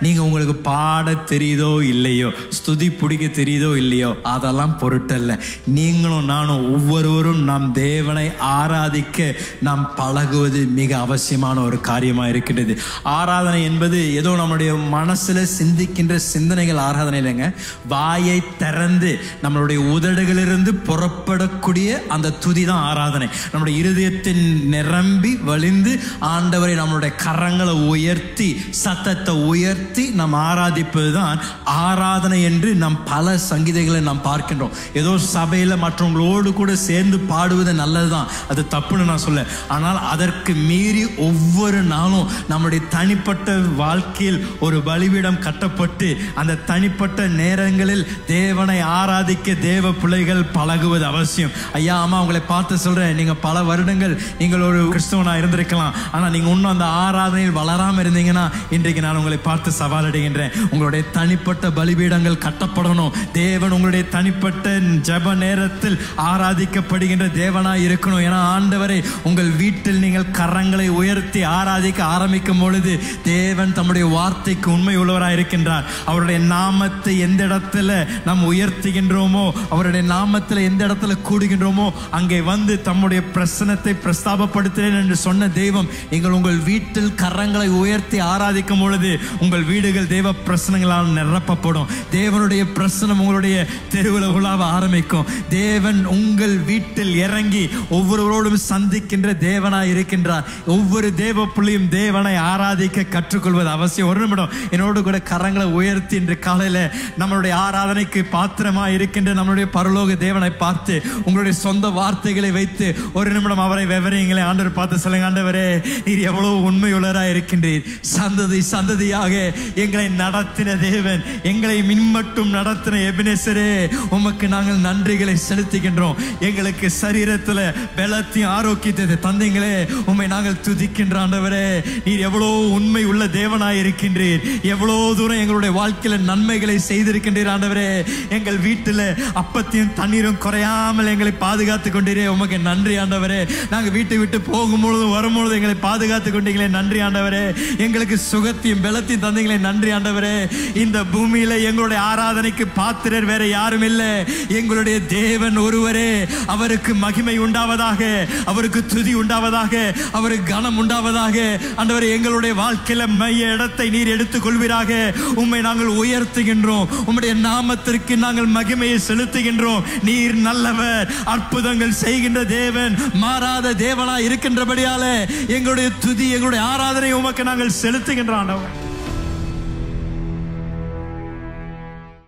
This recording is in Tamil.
நீங்க உங்களுக்கு பாட தெரியுதோ இல்லையோ, ஸ்துதி பிடிக்க தெரியுதோ இல்லையோ, அதெல்லாம் பொருட்டல்ல. நீங்களும் நானும் ஒவ்வொருவரும் நாம் தேவனை ஆராதிக்க நாம் பழகுவது மிக அவசியமான ஒரு காரியமா இருக்கிறது. ஆராதனை என்பது ஏதோ நம்முடைய மனசுல சிந்திக்கின்ற சிந்தனைகள் ஆராதனை இல்லைங்க. வாயை திறந்து நம்மளுடைய உதடுகளிலிருந்து புறப்படக்கூடிய அந்த துதி தான் ஆராதனை. நம்முடைய இருதயத்தின் நிரம்பி வழிந்து ஆண்டவரை நம்மளுடைய கரங்களை உயர்த்தி சத்தத்தை உயர்த்தி நாம் ஆராதிப்பதுதான் ஆராதனை என்று நாம் பல சங்கீதங்களை நாம் பார்க்கின்றோம். ஏதோ சபையில மற்றவங்களோடு கூட சேர்ந்து பாடுவது நல்லதுதான், அது தப்புன்னு நான் சொல்ல. ஆனால் அதற்கு மீறி ஒவ்வொரு நாளும் நம்முடைய தனிப்பட்ட வாழ்க்கையில் ஒரு பலிபீடம் கட்டப்பட்டு அந்த தனிப்பட்ட நேரங்களில் தேவனை ஆராதிக்க தேவ பிள்ளைகள் பழகுவது அவசியம். ஐயா அம்மா உங்களை பார்த்து சொல்றேன், நீங்க பல வருடங்கள் நீங்கள் ஒரு கிறிஸ்தவனா இருந்திருக்கலாம், ஆனா நீங்க இன்னும் அந்த ஆராதனையில் வளராம இருந்தீங்கன்னா இன்றைக்கு நான் உங்களை பார்த்து சவாலடைகின்றேன். உங்களுடைய தனிப்பட்ட பலிபீடங்கள் கட்டப்படணும். தேவன் உங்களுடைய தனிப்பட்ட ஜெப நேரத்தில் ஆராதிக்கப்படுகின்ற தேவனாய் இருக்கணும். ஏன்னா ஆண்டவரை உங்கள் வீட்டில் நீங்கள் கரங்களை உயர்த்தி ஆராதிக்க ஆரம்பிக்கும் பொழுது தேவன் தம்முடைய வார்த்தைக்கு உண்மை உள்ளவராய் இருக்கின்றார். அவருடைய நாமத்தை எந்த இடத்துல நாம் உயர்த்துகின்றோமோ, அவருடைய நாமத்தில் எந்த இடத்துல கூடுகின்றோமோ அங்கே வந்து தம்முடைய பிரசனத்தை பிரஸ்தாபப்படுத்துகிறேன் என்று சொன்ன தெய்வம் நீங்கள் உங்கள் வீட்டில் கரங்களை உயர்த்தி ஆராதிக்கும் பொழுது உங்கள் வீடுகள் தேவ பிரசனங்களால் நிரப்பப்படும். தேவனுடைய பிரசனம் உங்களுடைய தெருவில் உலாவ ஆரம்பிக்கும். தேவன் உங்கள் வீட்டில் இறங்கி ஒவ்வொருவரோடும் சந்திக்கின்ற தேவனாய் இருக்கின்றார். ஒவ்வொரு தேவ பிள்ளையும் தேவனை ஆராதிக்க கற்றுக்கொள்வது அவசியம். ஒரு நிமிடம் என்னோடு கூட கரங்களை உயர்த்தி இன்று காலையில நம்மளுடைய ஆராதனைக்கு பாத்திரமா இருக்கின்ற நம்மளுடைய பரலோக தேவனை பார்த்து உங்களுடைய சொந்த வார்த்தைகளை வைத்து ஒரு நிமிடம் அவரை விவரிங்களே. ஆண்டவர் பார்த்து சொல்லுங்க, ஆண்டவரே நீர் எவ்வளவு உண்மையுள்ளராய் இருக்கின்றீர். சந்ததி சந்ததியாக எங்களை நடத்தின தேவன், எங்களை மின்மட்டும் நடத்தின எபினேசரே, உமக்கு நாங்கள் நன்றிகளை செலுத்துகின்றோம். எங்களுக்கு சரீரத்தில் பலத்தையும் ஆரோக்கியத்தை தந்தீங்களே, உம்மை நாங்கள் துதிக்கின்ற ஆண்டவரே. நீர் எவ்வளோ உண்மை உள்ள தேவனாய் இருக்கின்றீர். எவ்வளோ தூரம் எங்களுடைய வாழ்க்கையில நன்மைகளை செய்திருக்கின்றீர் ஆண்டவரே. எங்கள் வீட்டில் அப்பத்தையும் தண்ணீரும் குறையாமல் எங்களை பாதுகாத்து கொண்டீரே, உமக்கு நன்றி ஆண்டவரே. நாங்கள் வீட்டை விட்டு போகும்பொழுது வரும்பொழுது எங்களை பாதுகாத்து கொண்டீங்களே, நன்றி ஆண்டவரே. எங்களுக்கு சுகத்தையும் பலத்தையும் தந்தீங்களே, நன்றி ஆண்டவரே. இந்த பூமியில எங்களுடைய ஆராதனைக்கு பாத்திரர் வேற யாரும் இல்லை, எங்களுடைய தேவன் ஒருவரே. அவருக்கு மகிமை உண்டாவதாக, அவருக்கு துதி உண்டாவதாக, அவருக்கு கனம் உண்டாவதாக. ஆண்டவரே எங்களுடைய வாழ்க்கையில மைய இடத்தை நீர் எடுத்துக் கொள்வீராக. உம்மை நாங்கள் உயர்த்துகின்றோம், உம்முடைய நாமத்திற்கு நாங்கள் மகிமையை செலுத்துகின்றோம். நீர் நல்லவர், அற்புதங்கள் செய்கின்ற தேவன், மாறாத தேவனாய் இருக்கின்றபடியால எங்களுடைய துதி எங்களுடைய ஆராதனை உமக்கு நாங்கள் செலுத்துகின்றோம் ஆண்டவர்.